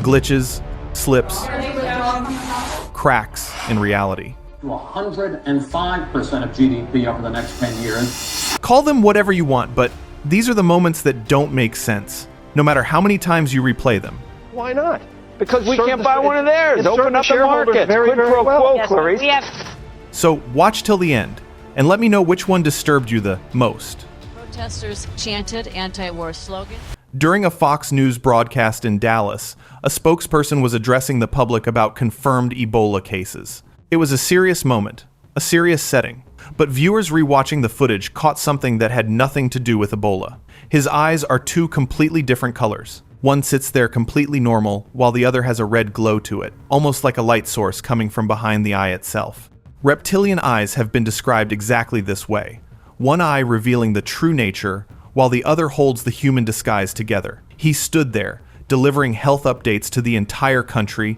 glitches, slips, cracks in reality. To 105% of GDP over the next 10 years. Call them whatever you want, but these are the moments that don't make sense, no matter how many times you replay them. Why not? Because we can't buy one of theirs. Open up the market. Very, very well. Clarice. So watch till the end, and let me know which one disturbed you the most. Protesters chanted anti-war slogans. During a Fox News broadcast in Dallas, a spokesperson was addressing the public about confirmed Ebola cases. It was a serious moment, a serious setting, but viewers rewatching the footage caught something that had nothing to do with Ebola. His eyes are two completely different colors. One sits there completely normal, while the other has a red glow to it, almost like a light source coming from behind the eye itself. Reptilian eyes have been described exactly this way. One eye revealing the true nature, while the other holds the human disguise together. He stood there, delivering health updates to the entire country,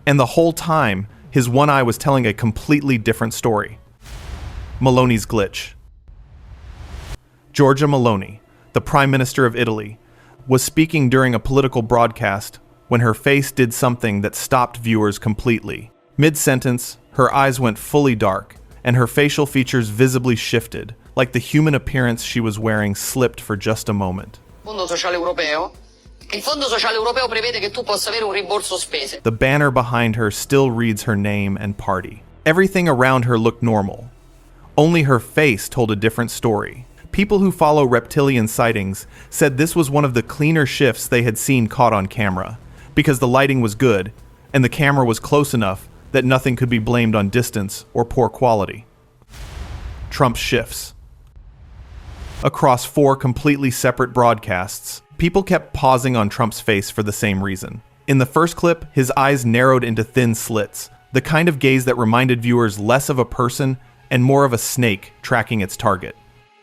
and the whole time, his one eye was telling a completely different story. Meloni's glitch. Giorgia Meloni, the Prime Minister of Italy, was speaking during a political broadcast when her face did something that stopped viewers completely. Mid-sentence, her eyes went fully dark, and her facial features visibly shifted, like the human appearance she was wearing slipped for just a moment. Fondo Sociale Europeo. Il Fondo Sociale Europeo prevede che tu possa avere un rimborso spese. The banner behind her still reads her name and party. Everything around her looked normal. Only her face told a different story. People who follow reptilian sightings said this was one of the cleaner shifts they had seen caught on camera, because the lighting was good, and the camera was close enough that nothing could be blamed on distance or poor quality. Trump shifts. Across 4 completely separate broadcasts, people kept pausing on Trump's face for the same reason. In the first clip, his eyes narrowed into thin slits, the kind of gaze that reminded viewers less of a person and more of a snake tracking its target.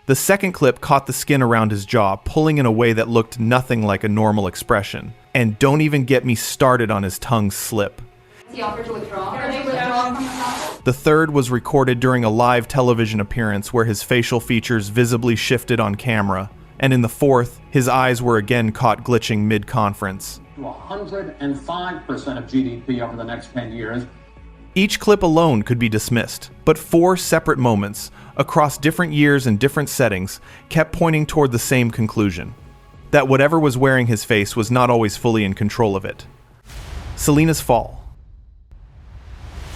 The second clip caught the skin around his jaw, pulling in a way that looked nothing like a normal expression. And don't even get me started on his tongue slip. He offered to withdraw. The third was recorded during a live television appearance where his facial features visibly shifted on camera, and in the fourth, his eyes were again caught glitching mid-conference. To 105% of GDP over the next 10 years. Each clip alone could be dismissed, but 4 separate moments, across different years and different settings, kept pointing toward the same conclusion. That whatever was wearing his face was not always fully in control of it. Selena's fall.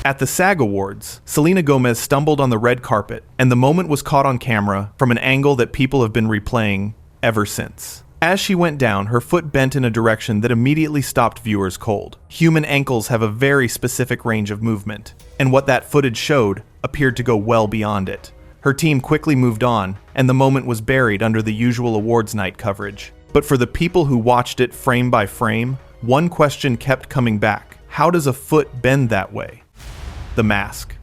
At the SAG Awards, Selena Gomez stumbled on the red carpet, and the moment was caught on camera from an angle that people have been replaying ever since. As she went down, her foot bent in a direction that immediately stopped viewers cold. Human ankles have a very specific range of movement, and what that footage showed appeared to go well beyond it. Her team quickly moved on, and the moment was buried under the usual awards night coverage. But for the people who watched it frame by frame, one question kept coming back. How does a foot bend that way? The mask.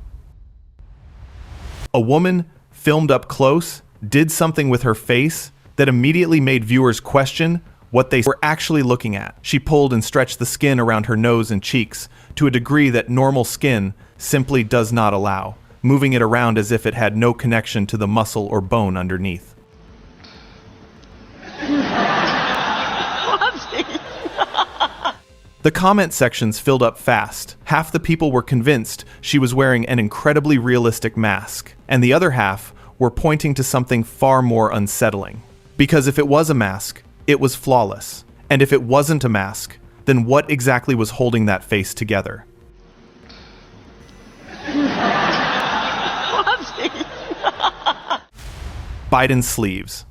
A woman, filmed up close, did something with her face that immediately made viewers question what they were actually looking at. She pulled and stretched the skin around her nose and cheeks to a degree that normal skin simply does not allow, moving it around as if it had no connection to the muscle or bone underneath. The comment sections filled up fast. Half the people were convinced she was wearing an incredibly realistic mask, and the other half were pointing to something far more unsettling. Because if it was a mask, it was flawless. And if it wasn't a mask, then what exactly was holding that face together? Biden's sleeves.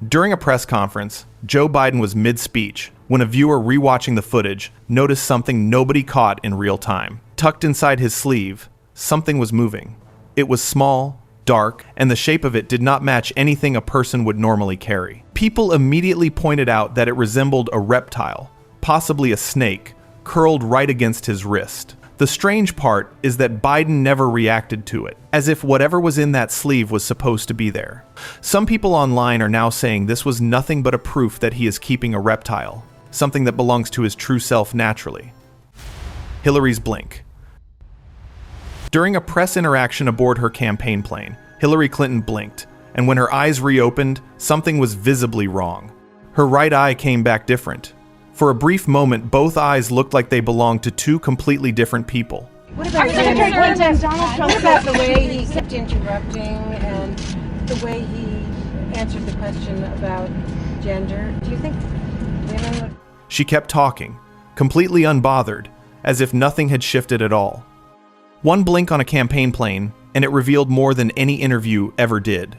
During a press conference, Joe Biden was mid-speech when a viewer rewatching the footage noticed something nobody caught in real time. Tucked inside his sleeve, something was moving. It was small, dark, and the shape of it did not match anything a person would normally carry. People immediately pointed out that it resembled a reptile, possibly a snake, curled right against his wrist. The strange part is that Biden never reacted to it, as if whatever was in that sleeve was supposed to be there. Some people online are now saying this was nothing but a proof that he is keeping a reptile, something that belongs to his true self naturally. Hillary's blink. During a press interaction aboard her campaign plane, Hillary Clinton blinked, and when her eyes reopened, something was visibly wrong. Her right eye came back different. For a brief moment, both eyes looked like they belonged to two completely different people. What about the way he kept interrupting and the way he answered the question about gender? Do you think women would... She kept talking, completely unbothered, as if nothing had shifted at all. One blink on a campaign plane, and it revealed more than any interview ever did.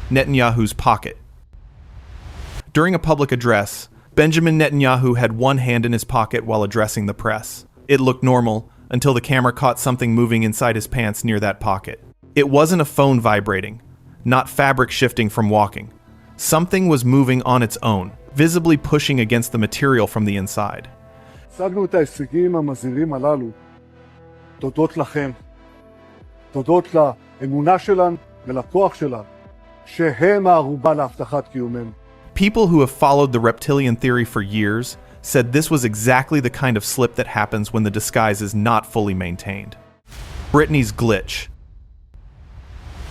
Netanyahu's pocket. During a public address, Benjamin Netanyahu had one hand in his pocket while addressing the press. It looked normal until the camera caught something moving inside his pants near that pocket. It wasn't a phone vibrating, not fabric shifting from walking. Something was moving on its own, visibly pushing against the material from the inside. השגנו את ההישגים המזהירים הללו תודות לכם, תודות לאמונה שלנו ולכוח שלנו, שהם הערובה להבטחת קיומנו. People who have followed the reptilian theory for years said this was exactly the kind of slip that happens when the disguise is not fully maintained. Britney's glitch.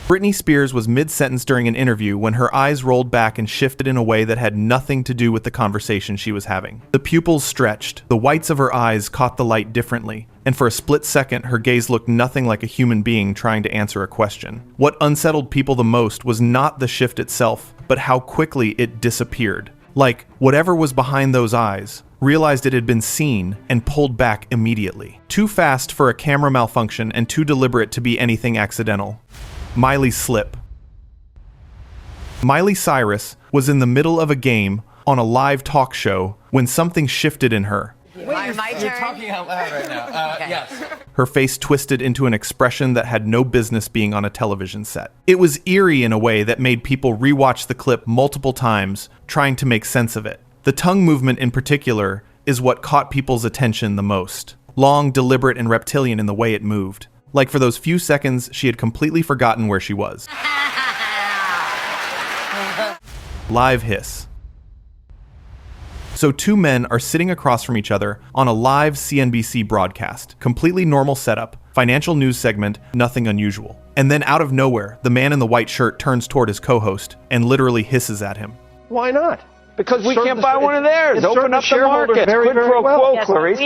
Britney Spears was mid-sentence during an interview when her eyes rolled back and shifted in a way that had nothing to do with the conversation she was having. The pupils stretched, the whites of her eyes caught the light differently, and for a split second her gaze looked nothing like a human being trying to answer a question. What unsettled people the most was not the shift itself, but how quickly it disappeared. Like, whatever was behind those eyes realized it had been seen and pulled back immediately. Too fast for a camera malfunction and too deliberate to be anything accidental. Miley's slip. Miley Cyrus was in the middle of a game on a live talk show when something shifted in her. My turn? You're talking out loud right now. Okay. Yes. Her face twisted into an expression that had no business being on a television set. It was eerie in a way that made people rewatch the clip multiple times, trying to make sense of it. The tongue movement in particular is what caught people's attention the most. Long, deliberate, and reptilian in the way it moved. Like for those few seconds, she had completely forgotten where she was. Live hiss. So two men are sitting across from each other on a live CNBC broadcast. Completely normal setup, financial news segment, nothing unusual. And then out of nowhere, the man in the white shirt turns toward his co-host and literally hisses at him. Why not? Because we can't buy one of theirs. Open up the market. Quid pro quo, Clarice.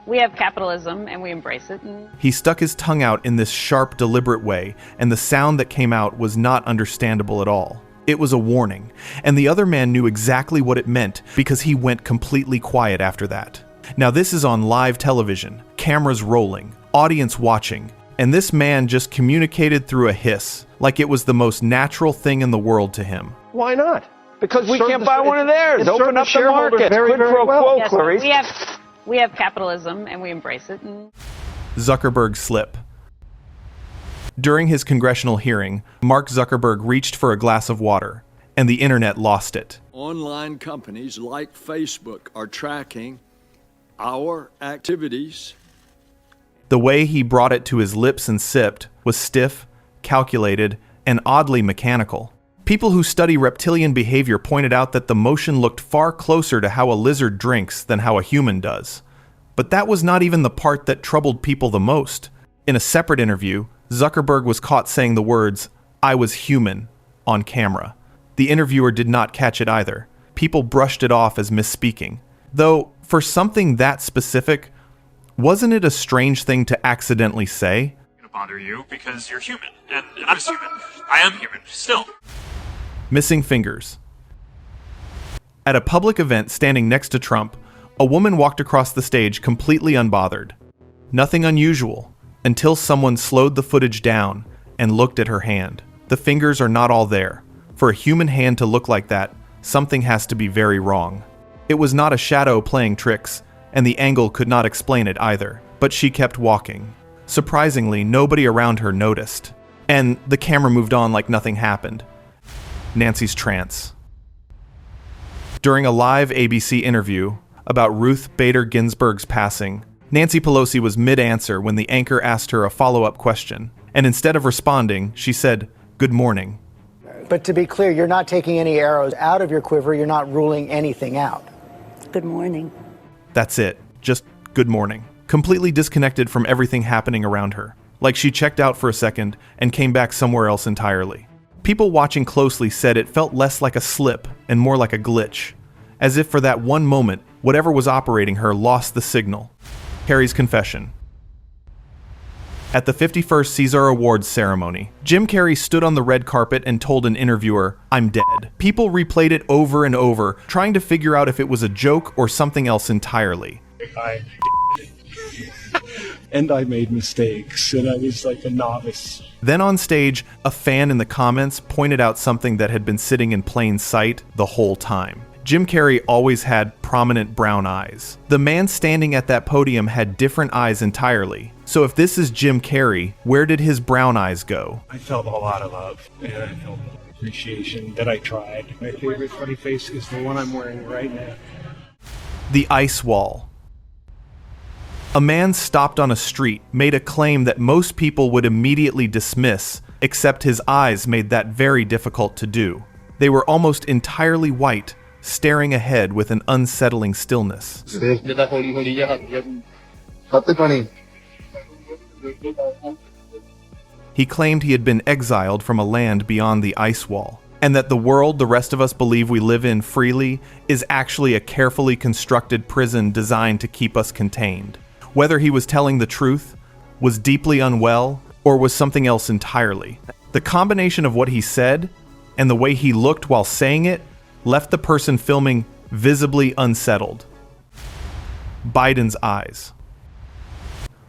We have capitalism, and we embrace it. He stuck his tongue out in this sharp, deliberate way, and the sound that came out was not understandable at all. It was a warning, and the other man knew exactly what it meant because he went completely quiet after that. Now this is on live television, cameras rolling, audience watching, and this man just communicated through a hiss, like it was the most natural thing in the world to him. Why not? Because we can't buy one of theirs. Open up the market. Quid pro quo, Clarice. We have capitalism, and we embrace it. Zuckerberg's slip. During his congressional hearing, Mark Zuckerberg reached for a glass of water, and the internet lost it. Online companies like Facebook are tracking our activities. The way he brought it to his lips and sipped was stiff, calculated, and oddly mechanical. People who study reptilian behavior pointed out that the motion looked far closer to how a lizard drinks than how a human does. But that was not even the part that troubled people the most. In a separate interview, Zuckerberg was caught saying the words, "I was human," on camera. The interviewer did not catch it either. People brushed it off as misspeaking. Though, for something that specific, wasn't it a strange thing to accidentally say? I'm gonna bother you because you're human, and I was human. I am human, still. Missing fingers. At a public event standing next to Trump, a woman walked across the stage completely unbothered. Nothing unusual, until someone slowed the footage down and looked at her hand. The fingers are not all there. For a human hand to look like that, something has to be very wrong. It was not a shadow playing tricks, and the angle could not explain it either, but she kept walking. Surprisingly, nobody around her noticed, and the camera moved on like nothing happened. Nancy's trance. During a live ABC interview about Ruth Bader Ginsburg's passing, Nancy Pelosi was mid-answer when the anchor asked her a follow-up question, and instead of responding, she said, "Good morning." But to be clear, you're not taking any arrows out of your quiver, you're not ruling anything out. Good morning. That's it. Just good morning. Completely disconnected from everything happening around her. Like she checked out for a second and came back somewhere else entirely. People watching closely said it felt less like a slip and more like a glitch, as if for that one moment, Whatever was operating her lost the signal. Carrey's confession. At the 51st César Awards ceremony, Jim Carrey stood on the red carpet and told an interviewer, "I'm dead." People replayed it over and over, trying to figure out if it was a joke or something else entirely. And I made mistakes, and I was like a novice. Then on stage, a fan in the comments pointed out something that had been sitting in plain sight the whole time. Jim Carrey always had prominent brown eyes. The man standing at that podium had different eyes entirely. So if this is Jim Carrey, where did his brown eyes go? I felt a lot of love, and I felt appreciation that I tried. My favorite funny face is the one I'm wearing right now. The ice wall. A man stopped on a street, made a claim that most people would immediately dismiss, except his eyes made that very difficult to do. They were almost entirely white, staring ahead with an unsettling stillness. He claimed he had been exiled from a land beyond the ice wall, and that the world the rest of us believe we live in freely is actually a carefully constructed prison designed to keep us contained. Whether he was telling the truth, was deeply unwell, or was something else entirely. The combination of what he said and the way he looked while saying it left the person filming visibly unsettled. Biden's eyes.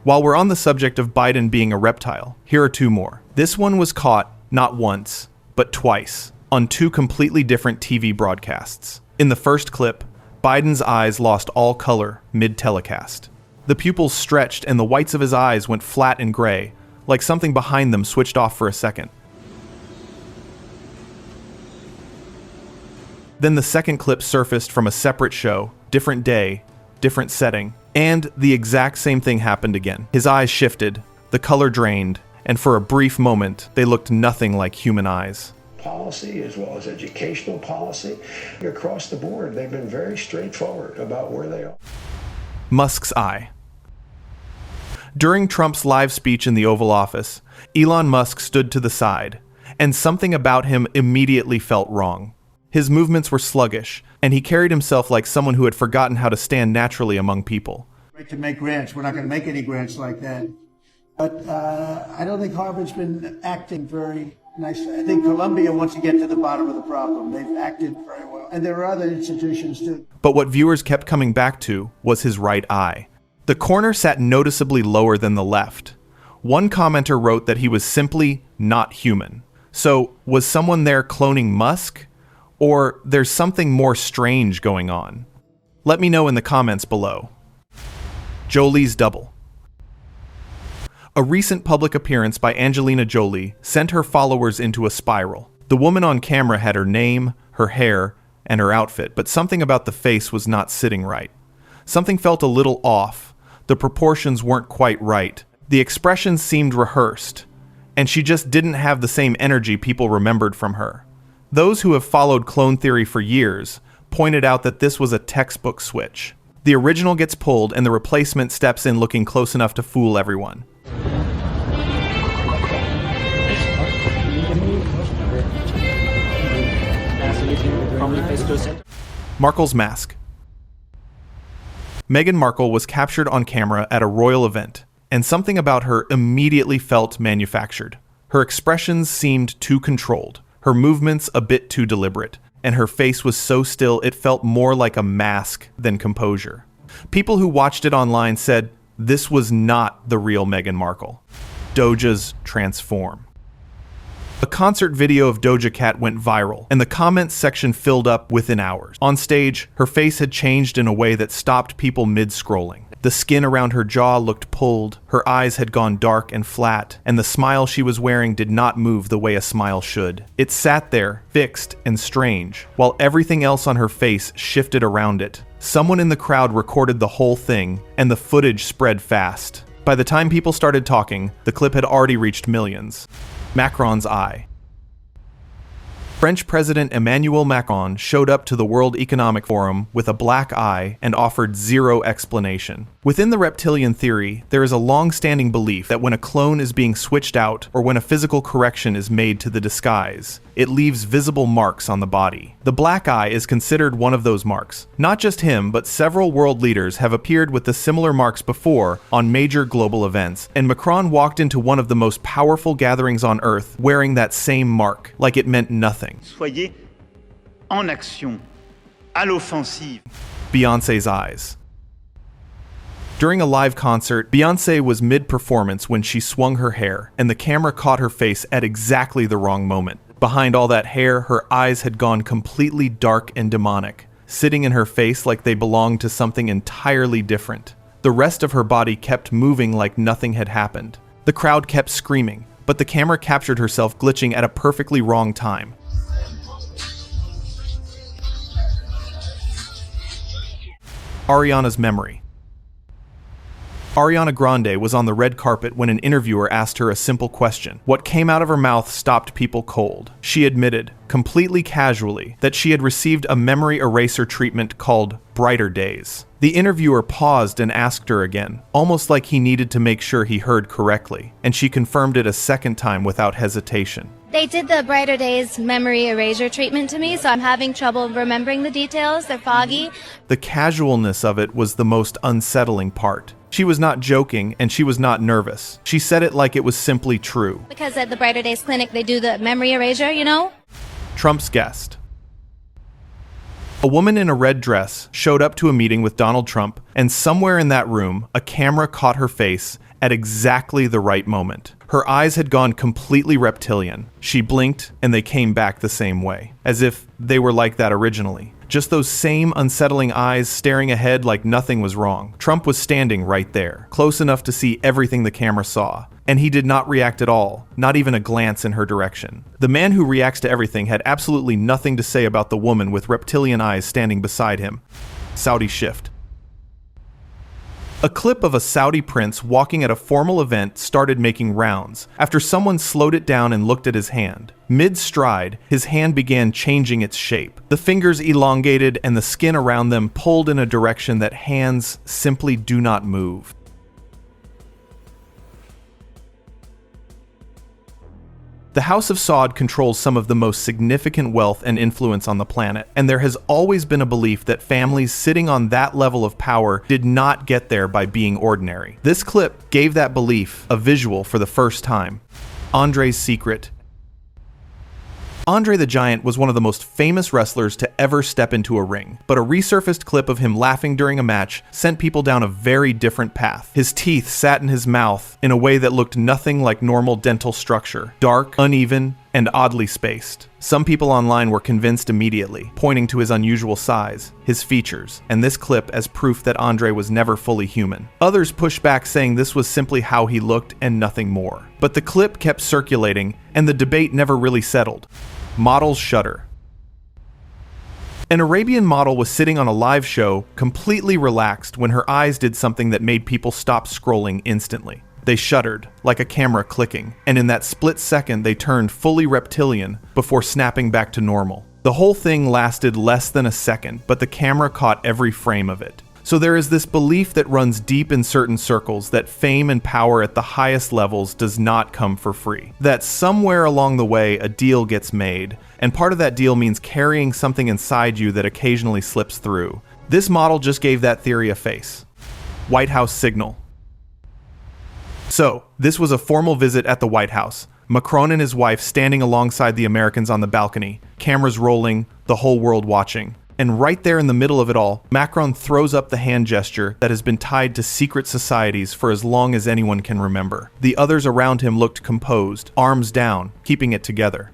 While we're on the subject of Biden being a reptile, here are two more. This one was caught not once, but twice, on two completely different TV broadcasts. In the first clip, Biden's eyes lost all color mid-telecast. The pupils stretched and the whites of his eyes went flat and gray, like something behind them switched off for a second. Then the second clip surfaced from a separate show, different day, different setting, and the exact same thing happened again. His eyes shifted, the color drained, and for a brief moment, they looked nothing like human eyes. Policy as well as educational policy. Across the board, they've been very straightforward about where they are. Musk's eye. During Trump's live speech in the Oval Office, Elon Musk stood to the side, and something about him immediately felt wrong. His movements were sluggish, and he carried himself like someone who had forgotten how to stand naturally among people. To make grants, we're not going to make any grants like that. But I don't think Harvard's been acting very nicely. I think Columbia wants to get to the bottom of the problem. They've acted very well. And there are other institutions too. But what viewers kept coming back to was his right eye. The corner sat noticeably lower than the left. One commenter wrote that he was simply not human. So, was someone there cloning Musk? Or there's something more strange going on? Let me know in the comments below. Jolie's double. A recent public appearance by Angelina Jolie sent her followers into a spiral. The woman on camera had her name, her hair, and her outfit, but something about the face was not sitting right. Something felt a little off. The proportions weren't quite right. The expressions seemed rehearsed, and she just didn't have the same energy people remembered from her. Those who have followed clone theory for years pointed out that this was a textbook switch. The original gets pulled and the replacement steps in looking close enough to fool everyone. Markle's mask. Meghan Markle was captured on camera at a royal event, and something about her immediately felt manufactured. Her expressions seemed too controlled, her movements a bit too deliberate, and her face was so still it felt more like a mask than composure. People who watched it online said this was not the real Meghan Markle. Doja's transform. A concert video of Doja Cat went viral, and the comments section filled up within hours. On stage, her face had changed in a way that stopped people mid-scrolling. The skin around her jaw looked pulled, her eyes had gone dark and flat, and the smile she was wearing did not move the way a smile should. It sat there, fixed and strange, while everything else on her face shifted around it. Someone in the crowd recorded the whole thing, and the footage spread fast. By the time people started talking, the clip had already reached millions. Macron's eye. French President Emmanuel Macron showed up to the World Economic Forum with a black eye and offered zero explanation. Within the reptilian theory, there is a long-standing belief that when a clone is being switched out or when a physical correction is made to the disguise, it leaves visible marks on the body. The black eye is considered one of those marks. Not just him, but several world leaders have appeared with the similar marks before on major global events, and Macron walked into one of the most powerful gatherings on Earth wearing that same mark, like it meant nothing. Soyez en action, à l'offensive. Beyoncé's eyes. During a live concert, Beyoncé was mid-performance when she swung her hair, and the camera caught her face at exactly the wrong moment. Behind all that hair, her eyes had gone completely dark and demonic, sitting in her face like they belonged to something entirely different. The rest of her body kept moving like nothing had happened. The crowd kept screaming, but the camera captured herself glitching at a perfectly wrong time. Ariana's memory. Ariana Grande was on the red carpet when an interviewer asked her a simple question. What came out of her mouth stopped people cold. She admitted, completely casually, that she had received a memory eraser treatment called Brighter Days. The interviewer paused and asked her again, almost like he needed to make sure he heard correctly, and she confirmed it a second time without hesitation. They did the Brighter Days memory erasure treatment to me, so I'm having trouble remembering the details. They're foggy. The casualness of it was the most unsettling part. She was not joking, and she was not nervous. She said it like it was simply true. Because at the Brighter Days clinic, they do the memory erasure, you know? Trump's guest. A woman in a red dress showed up to a meeting with Donald Trump, and somewhere in that room, a camera caught her face at exactly the right moment. Her eyes had gone completely reptilian. She blinked, and they came back the same way, as if they were like that originally. Just those same unsettling eyes staring ahead like nothing was wrong. Trump was standing right there, close enough to see everything the camera saw, and he did not react at all, not even a glance in her direction. The man who reacts to everything had absolutely nothing to say about the woman with reptilian eyes standing beside him. Saudi shift. A clip of a Saudi prince walking at a formal event started making rounds after someone slowed it down and looked at his hand. Mid-stride, his hand began changing its shape. The fingers elongated and the skin around them pulled in a direction that hands simply do not move. The House of Saud controls some of the most significant wealth and influence on the planet, and there has always been a belief that families sitting on that level of power did not get there by being ordinary. This clip gave that belief a visual for the first time. Andre's secret. Andre the Giant was one of the most famous wrestlers to ever step into a ring, but a resurfaced clip of him laughing during a match sent people down a very different path. His teeth sat in his mouth in a way that looked nothing like normal dental structure, dark, uneven, and oddly spaced. Some people online were convinced immediately, pointing to his unusual size, his features, and this clip as proof that Andre was never fully human. Others pushed back saying this was simply how he looked and nothing more. But the clip kept circulating, and the debate never really settled. Models shudder. An Arabian model was sitting on a live show, completely relaxed, when her eyes did something that made people stop scrolling instantly. They shuddered, like a camera clicking, and in that split second they turned fully reptilian before snapping back to normal. The whole thing lasted less than a second, but the camera caught every frame of it. So there is this belief that runs deep in certain circles that fame and power at the highest levels does not come for free. That somewhere along the way a deal gets made, and part of that deal means carrying something inside you that occasionally slips through. This model just gave that theory a face. White House signal. So, this was a formal visit at the White House. Macron and his wife standing alongside the Americans on the balcony, cameras rolling, the whole world watching. And right there in the middle of it all, Macron throws up the hand gesture that has been tied to secret societies for as long as anyone can remember. The others around him looked composed, arms down, keeping it together.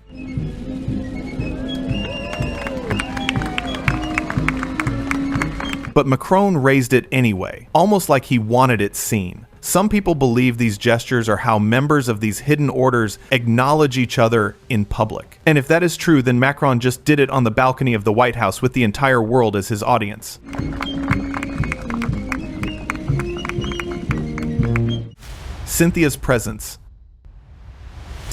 But Macron raised it anyway, almost like he wanted it seen. Some people believe these gestures are how members of these hidden orders acknowledge each other in public. And if that is true, then Macron just did it on the balcony of the White House with the entire world as his audience. Cynthia's presence.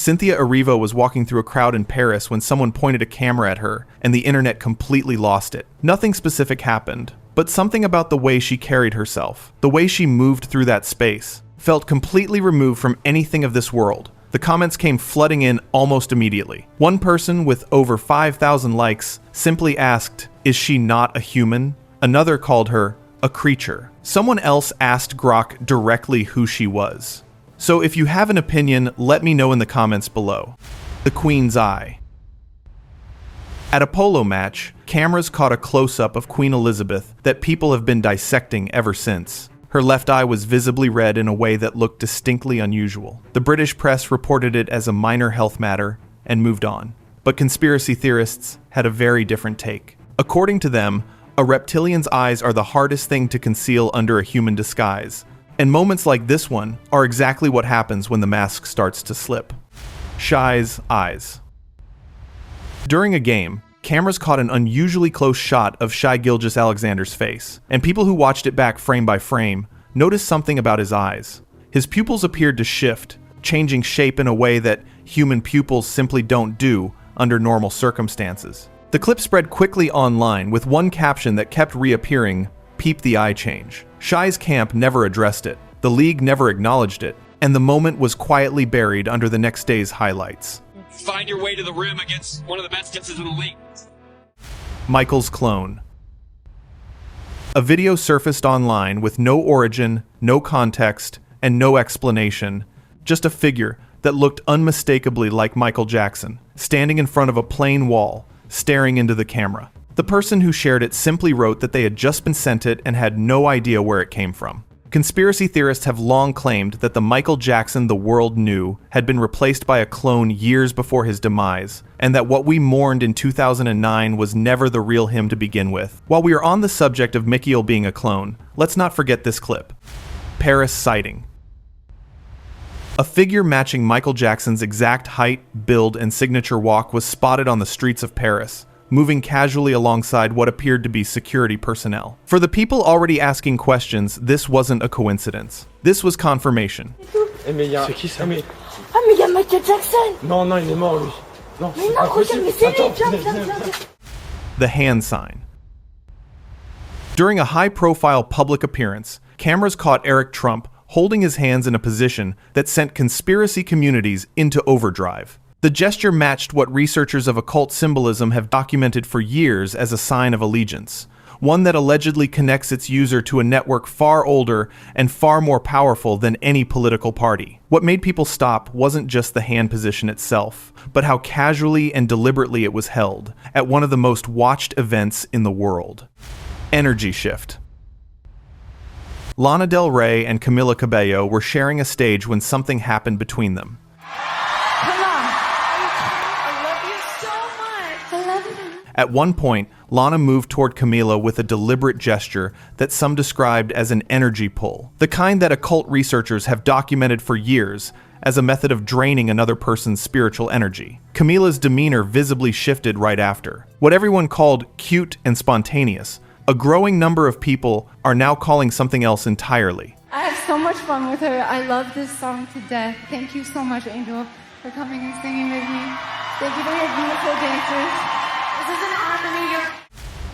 Cynthia Erivo was walking through a crowd in Paris when someone pointed a camera at her, and the internet completely lost it. Nothing specific happened, but something about the way she carried herself, the way she moved through that space, felt completely removed from anything of this world. The comments came flooding in almost immediately. One person with over 5,000 likes simply asked, "Is she not a human?" Another called her a creature. Someone else asked Grok directly who she was. So if you have an opinion, let me know in the comments below. The Queen's Eye. At a polo match, cameras caught a close-up of Queen Elizabeth that people have been dissecting ever since. Her left eye was visibly red in a way that looked distinctly unusual. The British press reported it as a minor health matter and moved on. But conspiracy theorists had a very different take. According to them, a reptilian's eyes are the hardest thing to conceal under a human disguise. And moments like this one are exactly what happens when the mask starts to slip. Shy's eyes. During a game, cameras caught an unusually close shot of Shy Gilgeous-Alexander's face, and people who watched it back frame by frame noticed something about his eyes. His pupils appeared to shift, changing shape in a way that human pupils simply don't do under normal circumstances. The clip spread quickly online with one caption that kept reappearing, "Peep the eye change." Shy's camp never addressed it, the league never acknowledged it, and the moment was quietly buried under the next day's highlights. Find your way to the rim against one of the best defenses in the league. Michael's clone. A video surfaced online with no origin, no context, and no explanation, just a figure that looked unmistakably like Michael Jackson, standing in front of a plain wall, staring into the camera. The person who shared it simply wrote that they had just been sent it and had no idea where it came from. Conspiracy theorists have long claimed that the Michael Jackson the world knew had been replaced by a clone years before his demise, and that what we mourned in 2009 was never the real him to begin with. While we are on the subject of Michael being a clone, let's not forget this clip. Paris sighting. A figure matching Michael Jackson's exact height, build, and signature walk was spotted on the streets of Paris, moving casually alongside what appeared to be security personnel. For the people already asking questions, this wasn't a coincidence. This was confirmation. C'est qui ça? Ah mais il y a Michael Jackson! Non, non, il est mort lui. Non, mais non, regarde, mais c'est lui, viens. The hand sign. During a high-profile public appearance, cameras caught Eric Trump holding his hands in a position that sent conspiracy communities into overdrive. The gesture matched what researchers of occult symbolism have documented for years as a sign of allegiance, one that allegedly connects its user to a network far older and far more powerful than any political party. What made people stop wasn't just the hand position itself, but how casually and deliberately it was held at one of the most watched events in the world. Energy shift. Lana Del Rey and Camila Cabello were sharing a stage when something happened between them. At one point, Lana moved toward Camila with a deliberate gesture that some described as an energy pull, the kind that occult researchers have documented for years as a method of draining another person's spiritual energy. Camila's demeanor visibly shifted right after. What everyone called cute and spontaneous, a growing number of people are now calling something else entirely. I have so much fun with her. I love this song to death. Thank you so much, Angel, for coming and singing with me. Thank you for your beautiful dancers. This is an honor to meet you.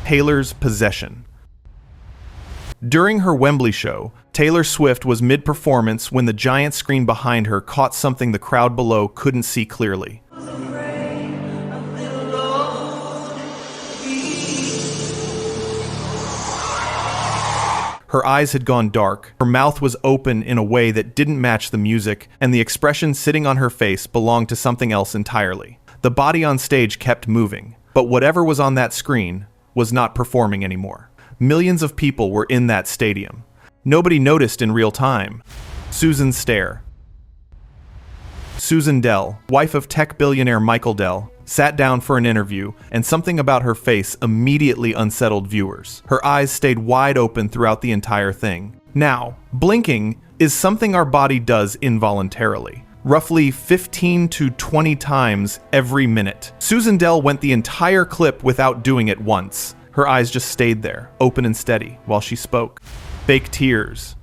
Taylor's possession. During her Wembley show, Taylor Swift was mid-performance when the giant screen behind her caught something the crowd below couldn't see clearly. Her eyes had gone dark, her mouth was open in a way that didn't match the music, and the expression sitting on her face belonged to something else entirely. The body on stage kept moving, but whatever was on that screen was not performing anymore. Millions of people were in that stadium. Nobody noticed in real time. Susan Stare. Susan Dell, wife of tech billionaire Michael Dell, sat down for an interview, and something about her face immediately unsettled viewers. Her eyes stayed wide open throughout the entire thing. Now, blinking is something our body does involuntarily, roughly 15 to 20 times every minute. Susan Dell went the entire clip without doing it once. Her eyes just stayed there, open and steady, while she spoke. Fake tears.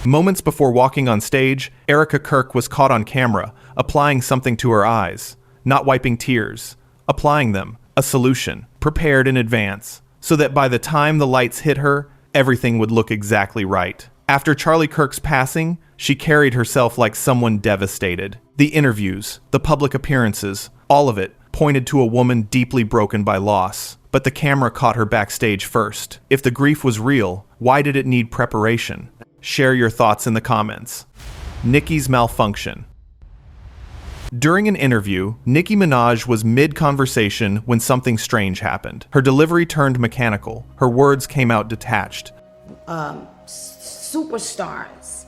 Moments before walking on stage, Erica Kirk was caught on camera, applying something to her eyes, not wiping tears, applying them, a solution, prepared in advance, so that by the time the lights hit her, everything would look exactly right. After Charlie Kirk's passing, she carried herself like someone devastated. The interviews, the public appearances, all of it pointed to a woman deeply broken by loss. But the camera caught her backstage first. If the grief was real, why did it need preparation? Share your thoughts in the comments. Nicki's malfunction. During an interview, Nicki Minaj was mid-conversation when something strange happened. Her delivery turned mechanical. Her words came out detached. Superstars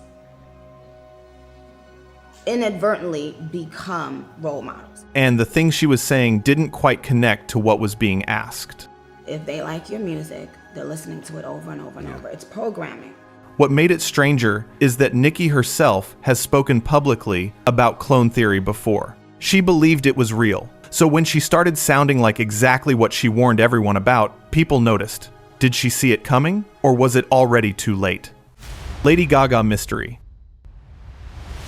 inadvertently become role models. And the things she was saying didn't quite connect to what was being asked. If they like your music, they're listening to it over and over and over. It's programming. What made it stranger is that Nicki herself has spoken publicly about clone theory before. She believed it was real. So when she started sounding like exactly what she warned everyone about, people noticed. Did she see it coming, or was it already too late? Lady Gaga mystery.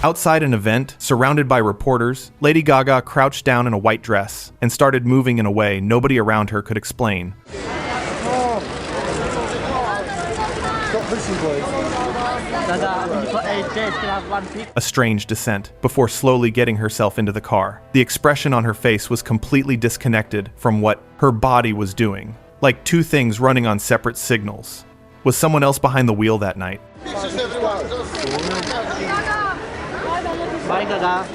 Outside an event, surrounded by reporters, Lady Gaga crouched down in a white dress and started moving in a way nobody around her could explain. A strange descent, before slowly getting herself into the car. The expression on her face was completely disconnected from what her body was doing, like two things running on separate signals. Was someone else behind the wheel that night? Bye, Gaga.